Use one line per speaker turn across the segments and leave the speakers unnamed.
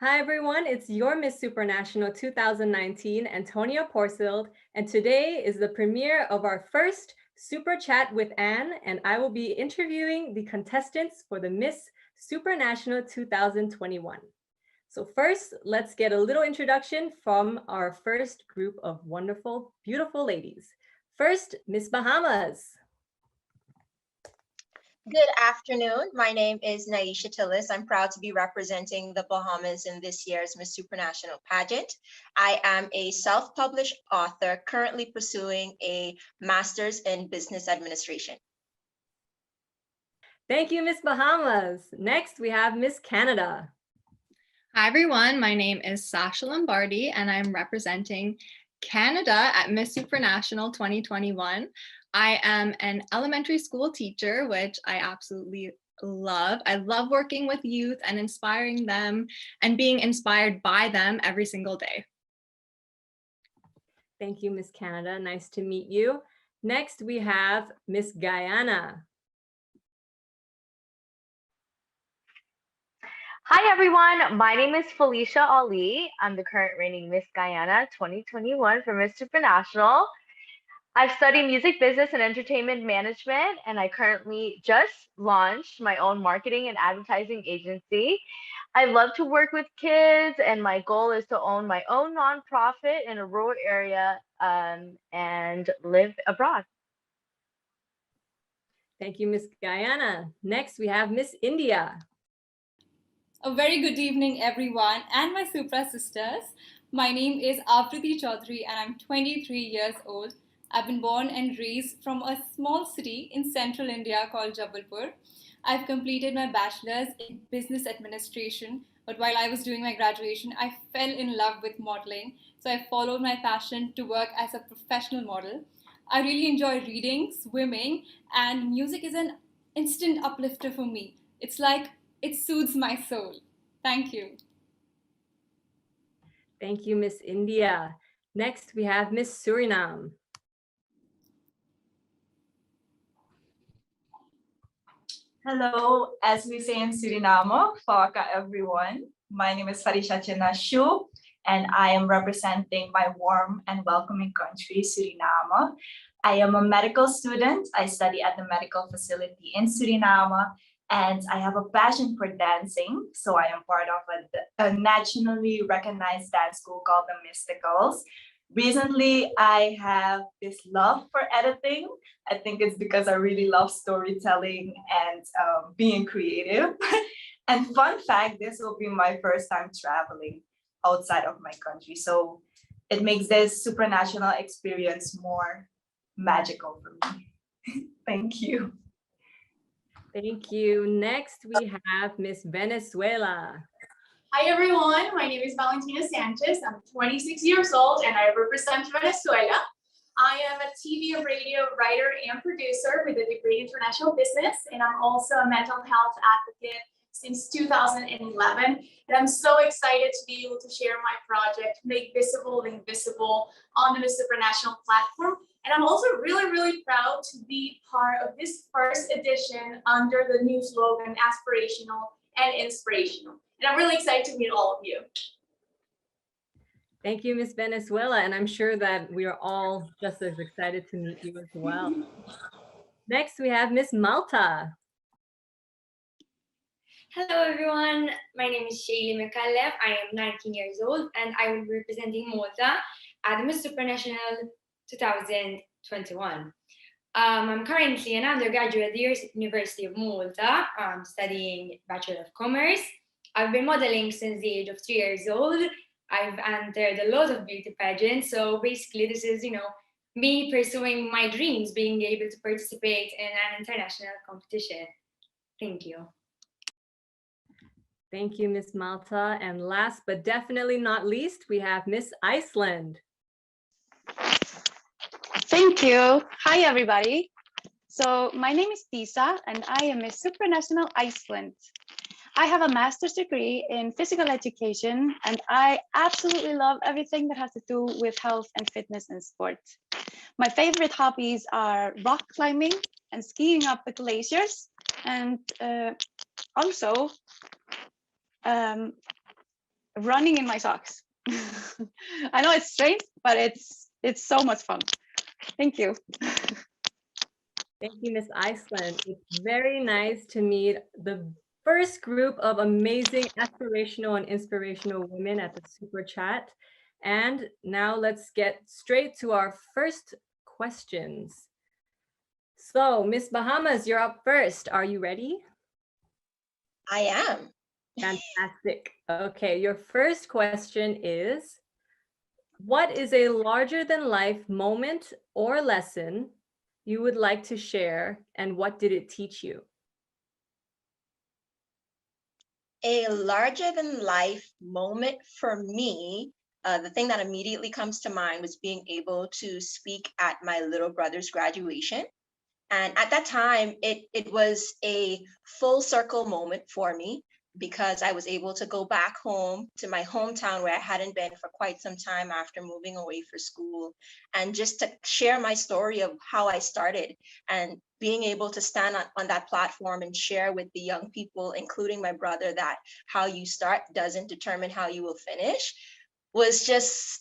Hi everyone, it's your Miss Supranational 2019, Antonia Porceld, and today is the premiere of our first Super Chat with Anne, and I will be interviewing the contestants for the Miss Supranational 2021. So first, let's get a little introduction from our first group of wonderful, beautiful ladies. First, Miss Bahamas.
Good afternoon. My name is Naisha Tillis. I'm proud to be representing the Bahamas in this year's Miss Supranational pageant. I am a self-published author currently pursuing a master's in business administration.
Thank you, Miss Bahamas. Next, we have Miss Canada.
Hi, everyone. My name is Sasha Lombardi, and I'm representing Canada at Miss Supranational 2021. I am an elementary school teacher, which I absolutely love. I love working with youth and inspiring them and being inspired by them every single day.
Thank you, Miss Canada. Nice to meet you. Next, we have Miss Guyana.
Hi everyone, my name is Felicia Ali. I'm the current reigning Miss Guyana 2021 for Miss Supranational. I've studied music business and entertainment management, and I currently just launched my own marketing and advertising agency. I love to work with kids, and my goal is to own my own nonprofit in a rural area and live abroad.
Thank you, Miss Guyana. Next, we have Miss India.
A very good evening, everyone, and my Supra sisters. My name is Avriti Chaudhary, and I'm 23 years old. I've been born and raised from a small city in central India called Jabalpur. I've completed my bachelor's in business administration, but while I was doing my graduation, I fell in love with modeling. So I followed my passion to work as a professional model. I really enjoy reading, swimming, and music is an instant uplifter for me. It's like it soothes my soul. Thank you.
Thank you, Miss India. Next, we have Miss Suriname.
Hello, as we say in Suriname, Fawaka everyone. My name is Farisha Chinashu, and I am representing my warm and welcoming country, Suriname. I am a medical student. I study at the medical facility in Suriname, and I have a passion for dancing. So I am part of a nationally recognized dance school called the Mysticals. Recently, I have this love for editing. I think it's because I really love storytelling and being creative. And fun fact, this will be my first time traveling outside of my country. So it makes this supranational experience more magical for me. Thank you.
Thank you. Next, we have Miss Venezuela.
Hi everyone, my name is Valentina Sanchez. I'm 26 years old and I represent Venezuela. I am a TV and radio writer and producer with a degree in international business, and I'm also a mental health advocate since 2011. And I'm so excited to be able to share my project, Make Visible the Invisible, on the Miss Supranational platform. And I'm also really proud to be part of this first edition under the new slogan, Aspirational and Inspirational. And I'm really excited to meet all of you.
Thank you, Miss Venezuela. And I'm sure that we are all just as excited to meet you as well. Next, we have Miss Malta.
Hello, everyone. My name is Shaylee McCallum. I am 19 years old, and I will be representing Malta at the Miss Supranational 2021. I'm currently an undergraduate at the University of Malta, studying Bachelor of Commerce. I've been modeling since the age of 3 years old. I've entered a lot of beauty pageants. So basically, this is, me pursuing my dreams, being able to participate in an international competition. Thank you.
Thank you, Miss Malta. And last but definitely not least, we have Miss Iceland.
Thank you. Hi, everybody. So my name is Tisa, and I am Miss Supranational Iceland. I have a master's degree in physical education, and I absolutely love everything that has to do with health and fitness and sport. My favorite hobbies are rock climbing and skiing up the glaciers, and also running in my socks. I know it's strange, but it's so much fun. Thank you.
Thank you, Miss Iceland. It's very nice to meet the first group of amazing aspirational and inspirational women at the Super Chat. And now let's get straight to our first questions. So, Miss Bahamas, you're up first. Are you ready?
I am.
Fantastic. Okay, your first question is, what is a larger than life moment or lesson you would like to share, and what did it teach you?
A larger than life moment for me, the thing that immediately comes to mind was being able to speak at my little brother's graduation. And at that time, it was a full circle moment for me because I was able to go back home to my hometown where I hadn't been for quite some time after moving away for school, and just to share my story of how I started, and being able to stand on that platform and share with the young people, including my brother, that how you start doesn't determine how you will finish, was just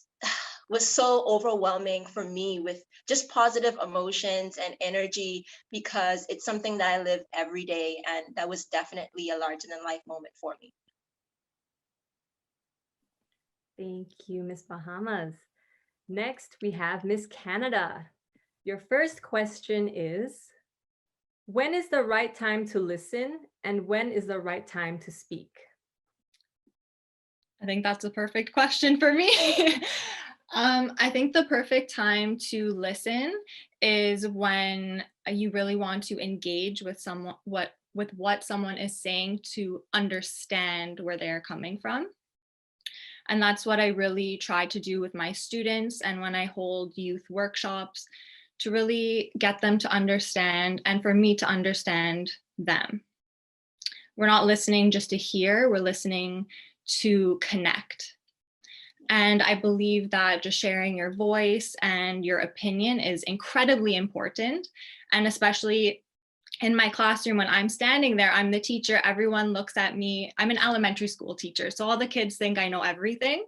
was so overwhelming for me, with just positive emotions and energy, because it's something that I live every day, and that was definitely a larger than life moment for me.
Thank you, Miss Bahamas. Next, we have Miss Canada. Your first question is, when is the right time to listen, and when is the right time to speak?
I think that's a perfect question for me. I think the perfect time to listen is when you really want to engage with someone, what someone is saying, to understand where they're coming from. And that's what I really try to do with my students and when I hold youth workshops, to really get them to understand, and for me to understand them. We're not listening just to hear, we're listening to connect. And I believe that just sharing your voice and your opinion is incredibly important. And especially in my classroom, when I'm standing there, I'm the teacher, everyone looks at me. I'm an elementary school teacher, so all the kids think I know everything.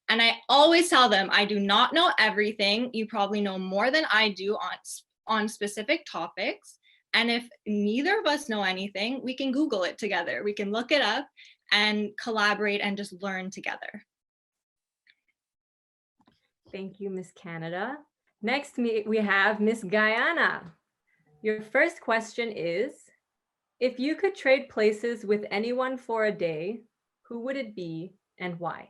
And I always tell them, I do not know everything. You probably know more than I do on specific topics. And if neither of us know anything, we can Google it together. We can look it up and collaborate and just learn together.
Thank you, Miss Canada. Next, we have Miss Guyana. Your first question is, if you could trade places with anyone for a day, who would it be and why?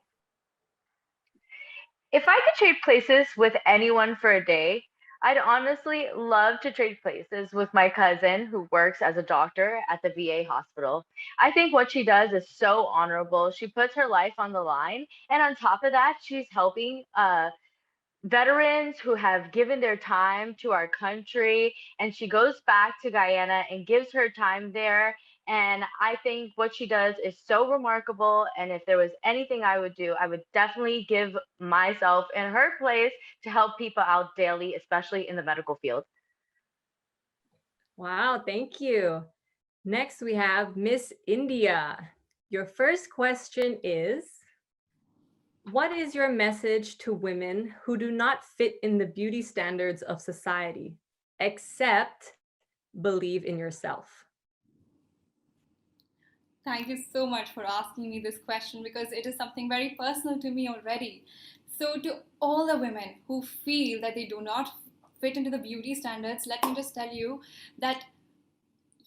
If I could trade places with anyone for a day, I'd honestly love to trade places with my cousin who works as a doctor at the VA hospital. I think what she does is so honorable. She puts her life on the line. And on top of that, she's helping veterans who have given their time to our country. And she goes back to Guyana and gives her time there. And I think what she does is so remarkable. And if there was anything I would do, I would definitely give myself in her place to help people out daily, especially in the medical field.
Wow, thank you. Next, we have Miss India. Your first question is, what is your message to women who do not fit in the beauty standards of society, except believe in yourself?
Thank you so much for asking me this question, because it is something very personal to me already. So, to all the women who feel that they do not fit into the beauty standards, let me just tell you that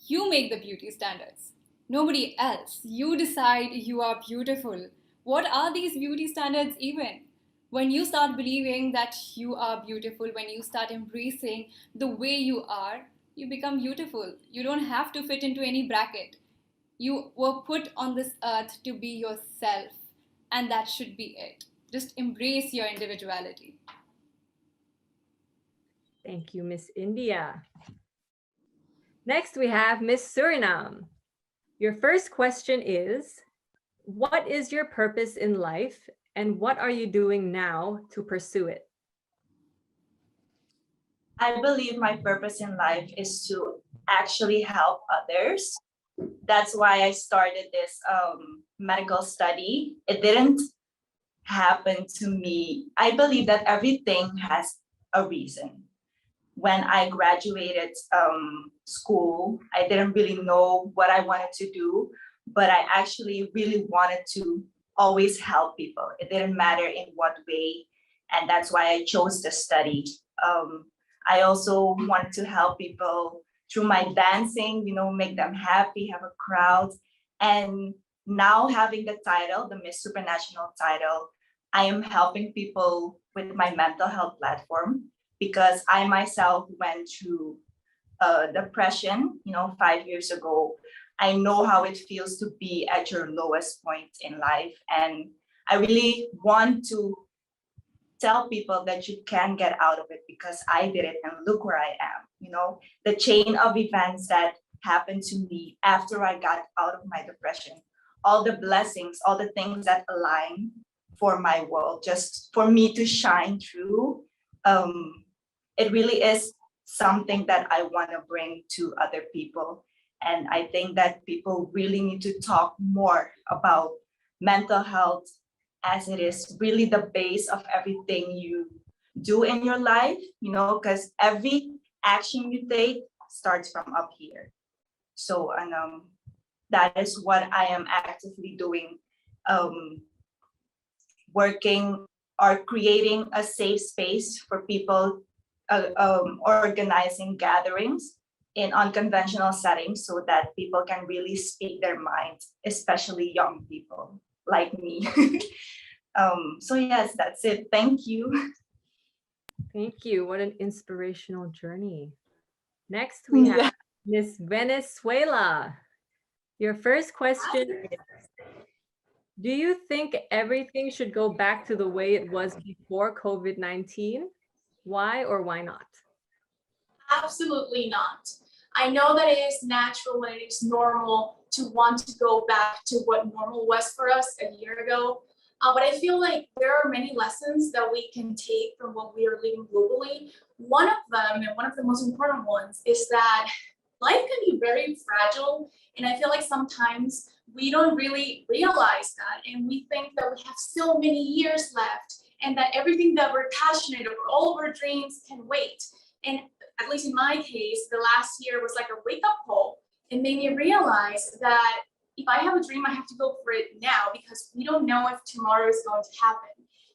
you make the beauty standards. Nobody else. You decide you are beautiful. What are these beauty standards even? When you start believing that you are beautiful, when you start embracing the way you are, you become beautiful. You don't have to fit into any bracket. You were put on this earth to be yourself, and that should be it. Just embrace your individuality.
Thank you, Miss India. Next, we have Miss Suriname. Your first question is, what is your purpose in life, and what are you doing now to pursue it?
I believe my purpose in life is to actually help others that's why I started this medical study. It didn't happen to me. I believe that everything has a reason. When I graduated school, I didn't really know what I wanted to do, but I actually really wanted to always help people. It didn't matter in what way, and that's why I chose the study. I also wanted to help people through my dancing, make them happy, have a crowd. And now having the title, the Miss Supranational title, I am helping people with my mental health platform because I myself went through depression, 5 years ago. I know how it feels to be at your lowest point in life. And I really want to tell people that you can get out of it because I did it and look where I am. The chain of events that happened to me after I got out of my depression, all the blessings, all the things that align for my world, just for me to shine through. It really is something that I want to bring to other people. And I think that people really need to talk more about mental health, as it is really the base of everything you do in your life, because every action you take starts from up here. So, and that is what I am actively doing, working or creating a safe space for people, organizing gatherings in unconventional settings so that people can really speak their minds, especially young people like me. So yes, that's it. Thank you.
Thank you. What an inspirational journey. Next, we have Miss Venezuela. Your first question is, do you think everything should go back to the way it was before COVID-19? Why or why not?
Absolutely not. I know that it is natural and it is normal to want to go back to what normal was for us a year ago. But I feel like there are many lessons that we can take from what we are living globally. One of them, and one of the most important ones, is that life can be very fragile. And I feel like sometimes we don't really realize that. And we think that we have so many years left and that everything that we're passionate over, all of our dreams can wait. And at least in my case, the last year was like a wake-up call. It made me realize that if I have a dream, I have to go for it now because we don't know if tomorrow is going to happen.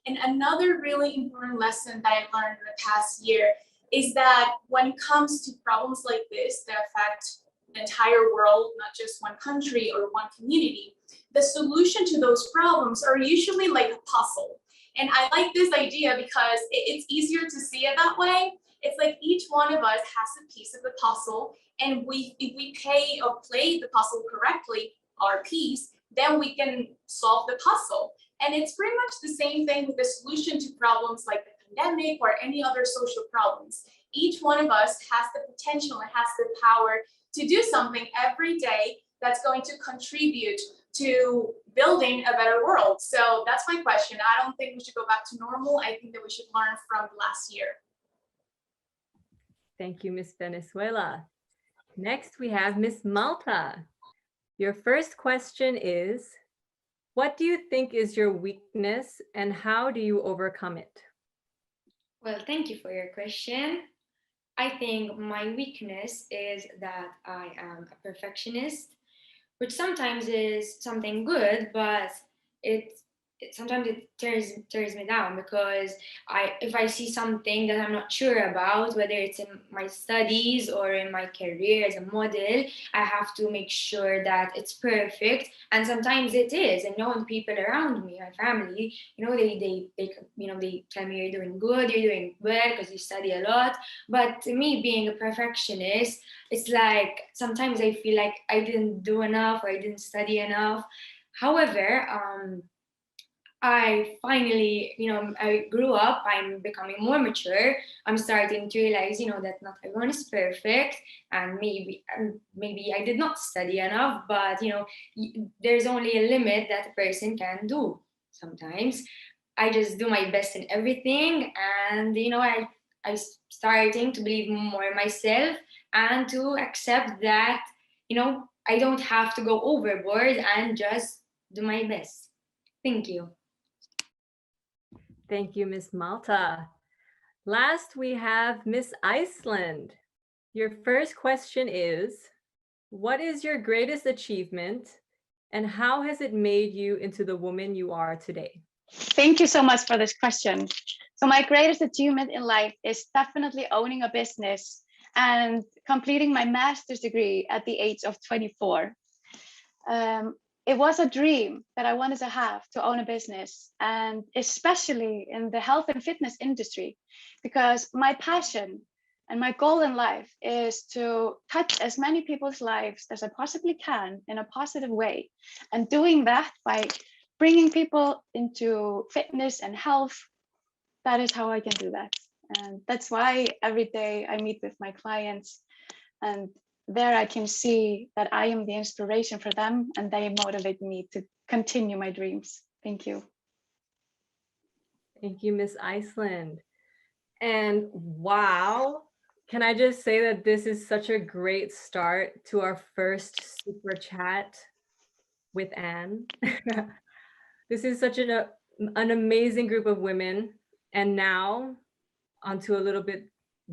And another really important lesson that I learned in the past year is that when it comes to problems like this that affect the entire world, not just one country or one community, the solution to those problems are usually like a puzzle. And I like this idea because it's easier to see it that way. It's like each one of us has a piece of the puzzle, and if we pay or play the puzzle correctly, our piece, then we can solve the puzzle. And it's pretty much the same thing with the solution to problems like the pandemic or any other social problems. Each one of us has the potential and has the power to do something every day that's going to contribute to building a better world. So that's my question. I don't think we should go back to normal. I think that we should learn from last year.
Thank you, Miss Venezuela. Next, we have Miss Malta. Your first question is, what do you think is your weakness and how do you overcome it?
Well, thank you for your question. I think my weakness is that I am a perfectionist, which sometimes is something good, but sometimes it tears me down because if I see something that I'm not sure about, whether it's in my studies or in my career as a model, I have to make sure that it's perfect. And sometimes it is. And knowing people around me, my family, they tell me you're doing good, you're doing well because you study a lot. But to me, being a perfectionist, it's like sometimes I feel like I didn't do enough or I didn't study enough. However, I finally, I grew up, I'm becoming more mature. I'm starting to realize, that not everyone is perfect, and maybe I did not study enough, but, there's only a limit that a person can do. Sometimes I just do my best in everything, and, I starting to believe more in myself and to accept that, I don't have to go overboard and just do my best. Thank you.
Thank you, Miss Malta. Last, we have Miss Iceland. Your first question is, what is your greatest achievement and how has it made you into the woman you are today?
Thank you so much for this question. So my greatest achievement in life is definitely owning a business and completing my master's degree at the age of 24. It was a dream that I wanted to have to own a business, and especially in the health and fitness industry, because my passion and my goal in life is to touch as many people's lives as I possibly can in a positive way. And doing that by bringing people into fitness and health, that is how I can do that. And that's why every day I meet with my clients, and there I can see that I am the inspiration for them and they motivate me to continue my dreams. Thank you.
Thank you, Miss Iceland. And wow, can I just say that this is such a great start to our first super chat with Anne. This is such an amazing group of women. And now onto a little bit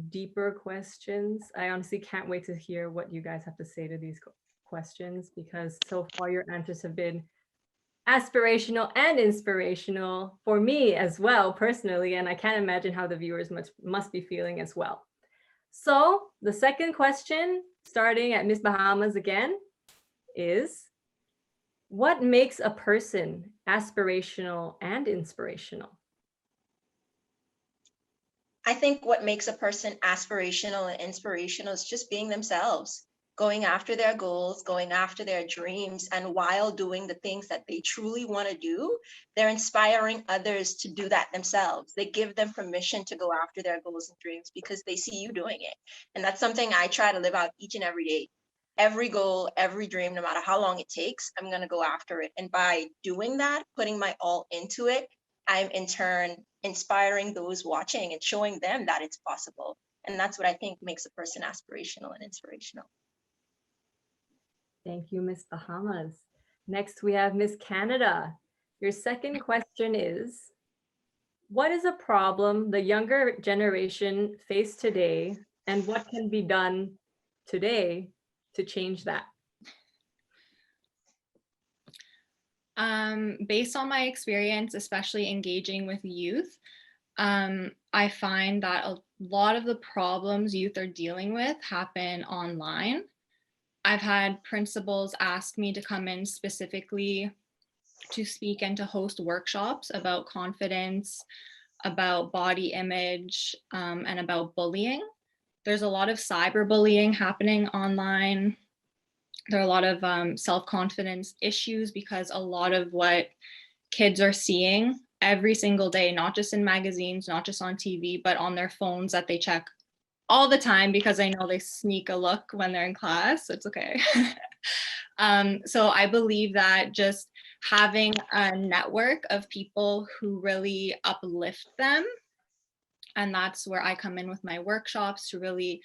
deeper questions. I honestly can't wait to hear what you guys have to say to these questions, because so far your answers have been aspirational and inspirational for me as well personally, and I can't imagine how the viewers must be feeling as well. So the second question, starting at Miss Bahamas again, is what makes a person aspirational and inspirational?
I think what makes a person aspirational and inspirational is just being themselves, going after their goals, going after their dreams. And while doing the things that they truly want to do, they're inspiring others to do that themselves. They give them permission to go after their goals and dreams because they see you doing it. And that's something I try to live out each and every day. Every goal, every dream, no matter how long it takes, I'm going to go after it. And by doing that, putting my all into it, I'm in turn inspiring those watching and showing them that it's possible. And that's what I think makes a person aspirational and inspirational.
Thank you, Miss Bahamas. Next, we have Miss Canada. Your second question is, what is a problem the younger generation face today, and what can be done today to change that?
Based on my experience, especially engaging with youth, I find that a lot of the problems youth are dealing with happen online. I've had principals ask me to come in specifically to speak and to host workshops about confidence, about body image, and about bullying. There's a lot of cyberbullying happening online. There are a lot of self-confidence issues because a lot of what kids are seeing every single day, not just in magazines, not just on TV, but on their phones that they check all the time, because I know they sneak a look when they're in class. It's okay. So I believe that just having a network of people who really uplift them, and that's where I come in with my workshops to really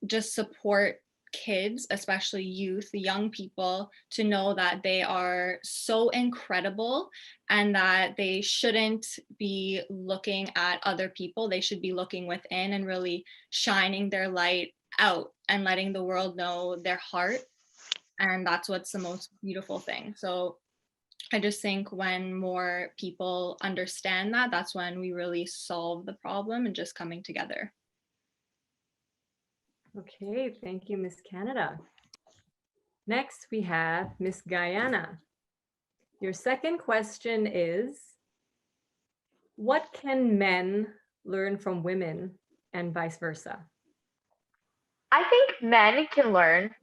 just support kids, especially youth, young people, to know that they are so incredible and that they shouldn't be looking at other people. They should be looking within and really shining their light out and letting the world know their heart. And that's what's the most beautiful thing. So I just think when more people understand that, that's when we really solve the problem and just coming together.
Okay, thank you, Miss Canada. Next, we have Miss Guyana. Your second question is, what can men learn from women and vice versa?
I think men can learn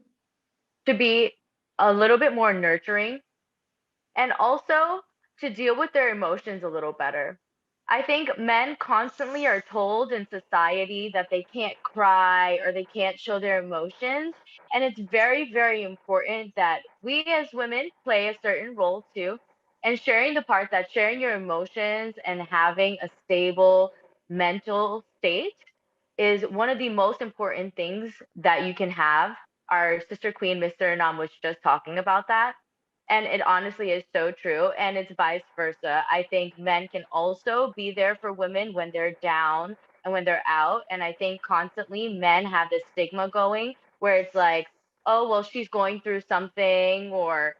to be a little bit more nurturing and also to deal with their emotions a little better. I think men constantly are told in society that they can't cry or they can't show their emotions. And it's very, very important that we as women play a certain role too. And sharing the part that sharing your emotions and having a stable mental state is one of the most important things that you can have our sister queen, Mr. Nam, was just talking about that. And it honestly is so true. And it's vice versa. I think men can also be there for women when they're down and when they're out. And I think constantly men have this stigma going where it's like, oh, well, she's going through something, or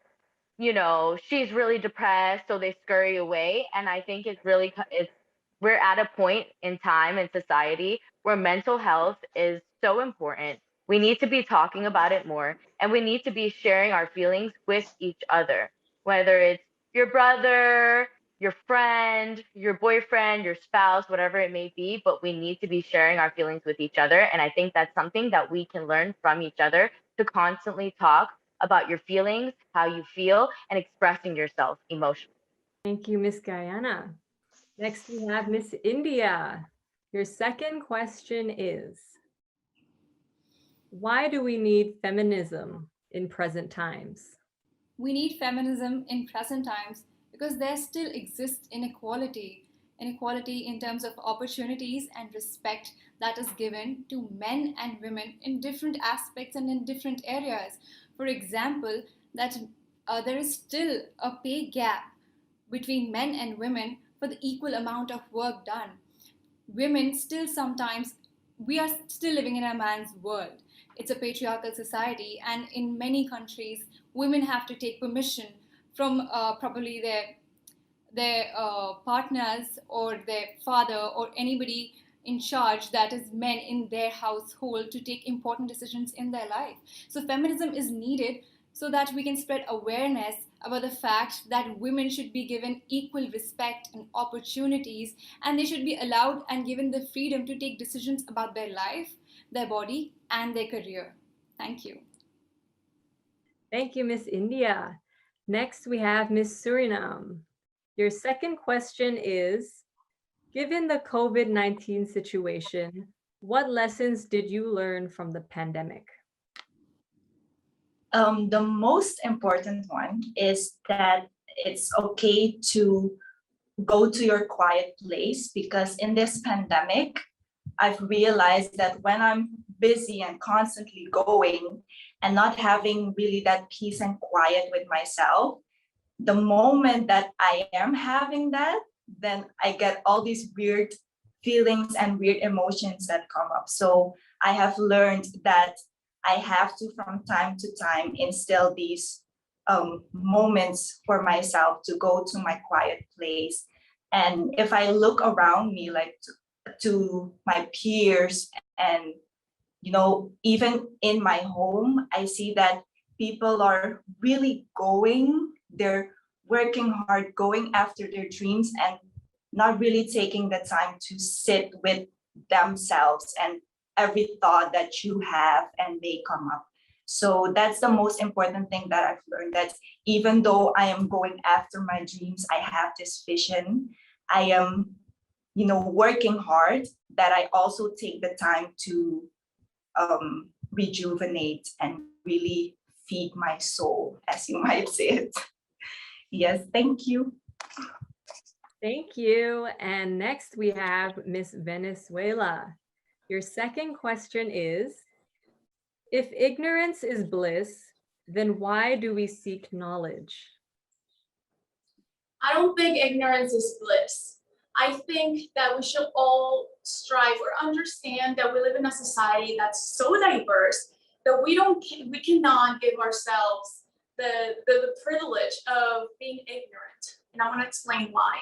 she's really depressed, so they scurry away. And I think we're at a point in time in society where mental health is so important. We need to be talking about it more, and we need to be sharing our feelings with each other, whether it's your brother, your friend, your boyfriend, your spouse, whatever it may be, but we need to be sharing our feelings with each other. And I think that's something that we can learn from each other, to constantly talk about your feelings, how you feel, and expressing yourself emotionally.
Thank you, Miss Guyana. Next, we have Miss India. Your second question is, why do we need feminism in present times?
We need feminism in present times because there still exists inequality. Inequality in terms of opportunities and respect that is given to men and women in different aspects and in different areas. For example, that there is still a pay gap between men and women for the equal amount of work done. Women still sometimes, we are still living in a man's world. It's a patriarchal society, and in many countries, women have to take permission from probably their partners or their father or anybody in charge, that is men in their household, to take important decisions in their life. So feminism is needed so that we can spread awareness about the fact that women should be given equal respect and opportunities, and they should be allowed and given the freedom to take decisions about their life, their body, and their career. Thank you.
Thank you, Miss India. Next, we have Miss Suriname. Your second question is, given the COVID-19 situation, what lessons did you learn from the pandemic?
The most important one is that it's okay to go to your quiet place, because in this pandemic, I've realized that when I'm busy and constantly going and not having really that peace and quiet with myself, the moment that I am having that, then I get all these weird feelings and weird emotions that come up. So I have learned that I have to, from time to time, instill these moments for myself to go to my quiet place. And if I look around me, like to my peers, and even in my home, I see that people are really they're working hard, going after their dreams, and not really taking the time to sit with themselves and every thought that you have and may come up. So that's the most important thing that I've learned, that even though I am going after my dreams, I have this vision, I am working hard, that I also take the time to rejuvenate and really feed my soul, as you might say it. Yes, thank you.
Thank you. And next we have Miss Venezuela. Your second question is, if ignorance is bliss, then why do we seek knowledge?
I don't think ignorance is bliss. I think that we should all strive or understand that we live in a society that's so diverse that we cannot give ourselves the privilege of being ignorant. And I want to explain why.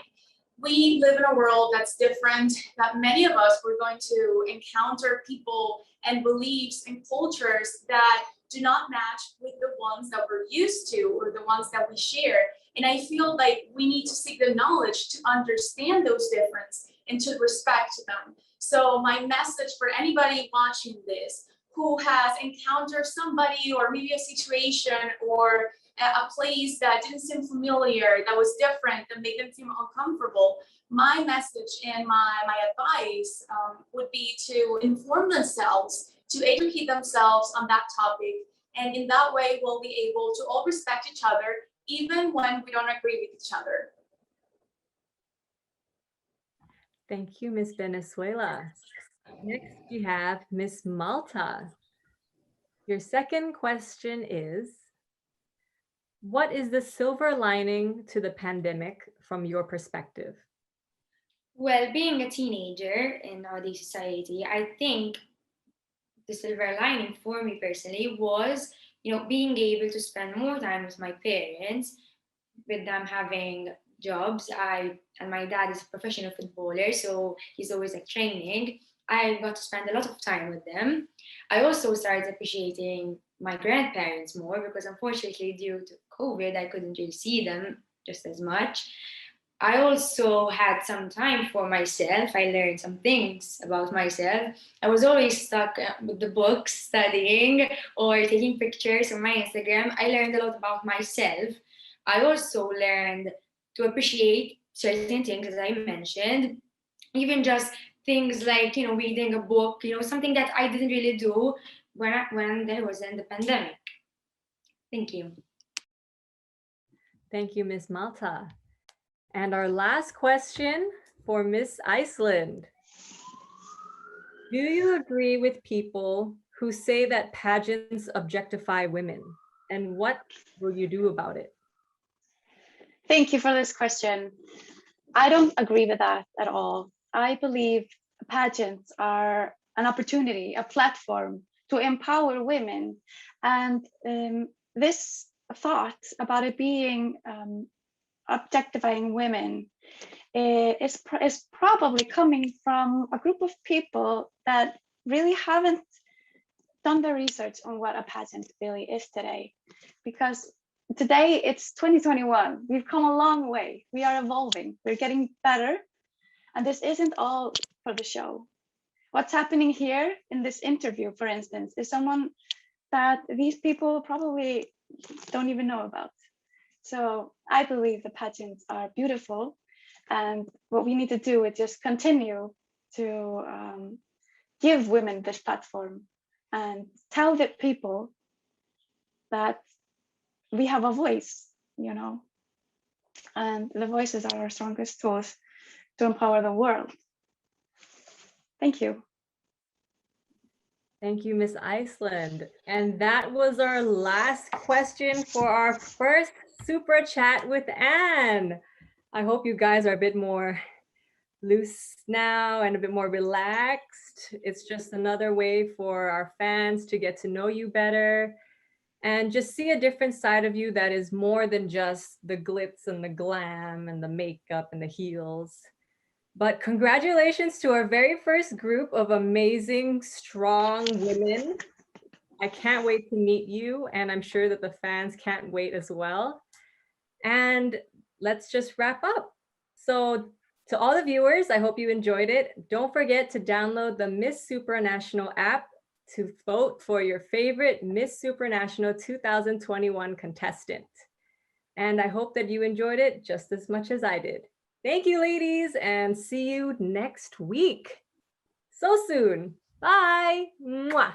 We live in a world that's different, that many of us, we're going to encounter people and beliefs and cultures that do not match with the ones that we're used to or the ones that we share. And I feel like we need to seek the knowledge to understand those differences and to respect them. So my message for anybody watching this who has encountered somebody or maybe a situation or a place that didn't seem familiar, that was different, that made them feel uncomfortable, my message and my advice would be to inform themselves, to educate themselves on that topic. And in that way, we'll be able to all respect each other, even when we don't agree with each other.
Thank you, Miss Venezuela. Next, we have Miss Malta. Your second question is, what is the silver lining to the pandemic from your perspective?
Well, being a teenager in nowadays society, I think the silver lining for me personally was, being able to spend more time with my parents, with them having jobs. And my dad is a professional footballer, so he's always at training. I got to spend a lot of time with them. I also started appreciating my grandparents more because unfortunately due to COVID, I couldn't really see them just as much. I also had some time for myself. I learned some things about myself. I was always stuck with the books, studying or taking pictures on my Instagram. I learned a lot about myself. I also learned to appreciate certain things, as I mentioned, even just things like, reading a book, something that I didn't really do when there was in the pandemic. Thank you.
Thank you, Miss Malta. And our last question for Miss Iceland. Do you agree with people who say that pageants objectify women? And what will you do about it?
Thank you for this question. I don't agree with that at all. I believe pageants are an opportunity, a platform to empower women. And this thought about it being objectifying women is probably coming from a group of people that really haven't done the research on what a pageant really is today. Because today it's 2021. We've come a long way. We are evolving. We're getting better. And this isn't all for the show. What's happening here in this interview, for instance, is someone that these people probably don't even know about. So I believe the pageants are beautiful. And what we need to do is just continue to give women this platform and tell the people that we have a voice, and the voices are our strongest tools to empower the world. Thank you.
Thank you, Miss Iceland. And that was our last question for our first Super Chat with Anne. I hope you guys are a bit more loose now and a bit more relaxed. It's just another way for our fans to get to know you better and just see a different side of you that is more than just the glitz and the glam and the makeup and the heels. But congratulations to our very first group of amazing, strong women. I can't wait to meet you, and I'm sure that the fans can't wait as well. And let's just wrap up. So to all the viewers, I hope you enjoyed it. Don't forget to download the Miss Supranational app to vote for your favorite Miss Supranational 2021 contestant. And I hope that you enjoyed it just as much as I did. Thank you, ladies, and see you next week. So soon. Bye. Mwah.